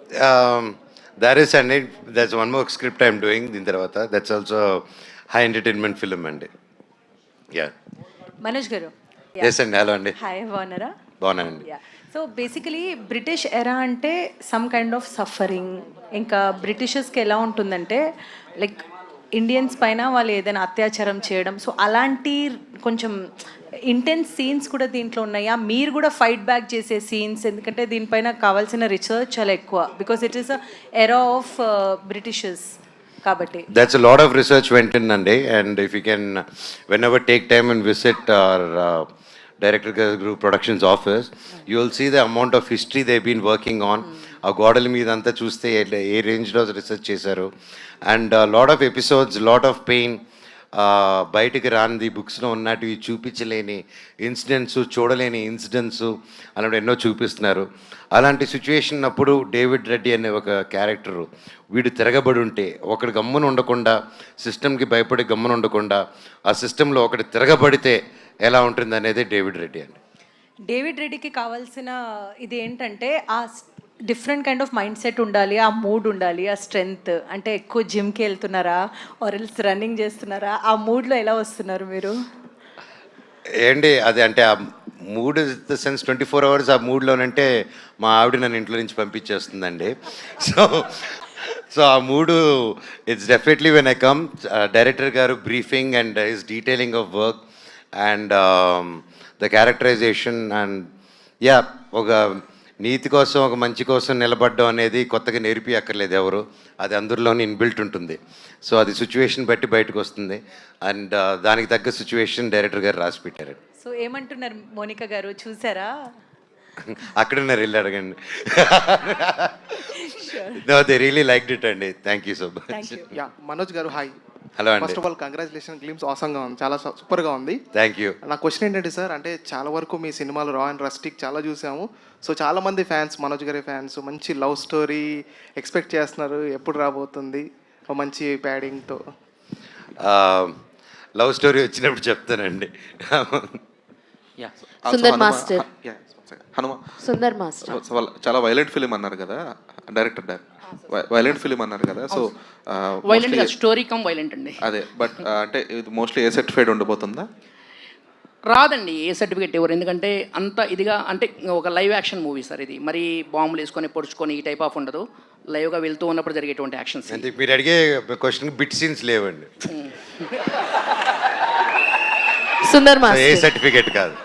There is and there's one more script I'm doing din tarvata. That's also high entertainment film and yeah. Manoj గారు Yes and hello అండి. Hi బాగున్నారా? బాగున్నానండి. Yeah so basically British ఎరా అంటే some kind of suffering. ఇంకా బ్రిటిషర్స్కి ఎలా ఉంటుందంటే like Indians పైన వాళ్ళు ఏదైనా అత్యాచారం చేయడం, సో అలాంటి కొంచెం ఇంటెన్స్ సీన్స్ కూడా దీంట్లో ఉన్నాయా? మీరు కూడా ఫైట్ బ్యాక్ చేసే సీన్స్, ఎందుకంటే దీనిపైన కావాల్సిన రీసెర్చ్ చాలా ఎక్కువ, because it is a era of Britishers కాబట్టి. That's a lot of research went in Nande, and if you can whenever take time and visit our director group productions office, you will see the amount of history they've been working on. ఆ గోడల మీద అంతా చూస్తే ఏ రేంజ్లో research చేశారు. And lot of episodes, lot of pain, బయటికి రానిది, బుక్స్లో ఉన్నటివి చూపించలేని incidents, చూడలేని ఇన్సిడెంట్స్ అలాంటి ఎన్నో చూపిస్తున్నారు. అలాంటి సిచ్యువేషన్ అప్పుడు డేవిడ్ రెడ్డి అనే ఒక క్యారెక్టరు వీడు తిరగబడి ఉంటే, ఒకటి గమ్మున ఉండకుండా, సిస్టమ్కి భయపడి గమ్మున ఉండకుండా, ఆ సిస్టంలో ఒకటి తిరగబడితే ఎలా ఉంటుంది అనేది డేవిడ్ రెడ్డి అండి. డేవిడ్ రెడ్డికి కావాల్సిన ఇది ఏంటంటే ఆ different kind of mind set ఉండాలి, ఆ మూడ్ ఉండాలి, ఆ స్ట్రెంగ్త్. అంటే ఎక్కువ జిమ్కి వెళ్తున్నారా ఆర్ ఎల్స్ రన్నింగ్ చేస్తున్నారా? ఆ మూడ్లో ఎలా వస్తున్నారు మీరు? ఏంటి అది అంటే ఆ మూడ్ ద సెన్స్ 24 hours ఆ మూడ్లోనంటే మా ఆవిడ నన్ను ఇంట్లో నుంచి పంపించేస్తుందండి. సో ఆ మూడు it's definitely when I come, director గారు briefing and his detailing of work and the characterisation and yeah, ఒక నీతి కోసం, ఒక మంచి కోసం నిలబడడం అనేది కొత్తగా నేర్పి అక్కర్లేదు ఎవరు, అది అందరిలోనే ఇన్బిల్ట్ ఉంటుంది. సో అది సిచ్యువేషన్ బట్టి బయటకు వస్తుంది అండ్ దానికి తగ్గ సిచ్యువేషన్ డైరెక్టర్ గారు రాసి పెట్టారు. సో ఏమంటున్నారు మోనికా గారు, చూసారా? అక్కడున్నారు, వెళ్ళి అడగండి. దే రియలీ లైక్డ్ ఇట్ అండి. Thank you so much. Yeah Manoj గారు హాయ్. హలో అండి. First of all congratulation, glimpse ఆసంగా ఉంది, చాలా సూపర్గా ఉంది. Thank you. నా క్వశ్చన్ ఏంటంటే సార్, అంటే చాలా వరకు మీ సినిమాలు రా అండ్ రస్టిక్ చాలా చూసాము. సో చాలా మంది ఫ్యాన్స్, మనోజ్ గారి ఫ్యాన్స్ మంచి లవ్ స్టోరీ ఎక్స్పెక్ట్ చేస్తున్నారు, ఎప్పుడు రాబోతుంది ఒక మంచి ప్యాడింగ్తో? లవ్ స్టోరీ వచ్చినప్పుడు చెప్తానండి. సుందర్ మాస్టర్, హనుమ సుందర్ మాస్టర్ చాలా వైలెంట్ ఫిలిం అన్నారు కదా డైరెక్టర్, వైలెంట్ ఫిలిం అన్నారు కదా. So violent story come violent అండి అదే, బట్ అంటే ఇది మోస్ట్లీ ఏ సర్టిఫైడ్ ఉండబోతుందా? రాదండి ఏ సర్టిఫికేట్ ఎవరు, ఎందుకంటే అంత ఇదిగా అంటే ఒక లైవ్ యాక్షన్ మూవీ సార్ ఇది. మరి బాంబులు వేసుకొని పొడుచుకొని ఈ టైప్ ఆఫ్ ఉండదు, లైవ్గా వెళ్తూ ఉన్నప్పుడు జరిగేటువంటి యాక్షన్స్. అంటే మీరు అడిగే క్వశ్చన్ బిట్ సీన్స్ లేవండి. సుందర్ ఏ మాస్టర్ సర్టిఫికేట్ కాదు.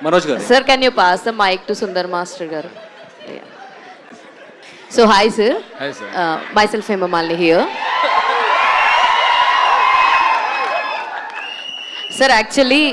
మనోజ్ గారు, sir can you pass the mic to Sundar master గారు? So hi sir. Hi sir. Myself Hemamalini here. Sir actually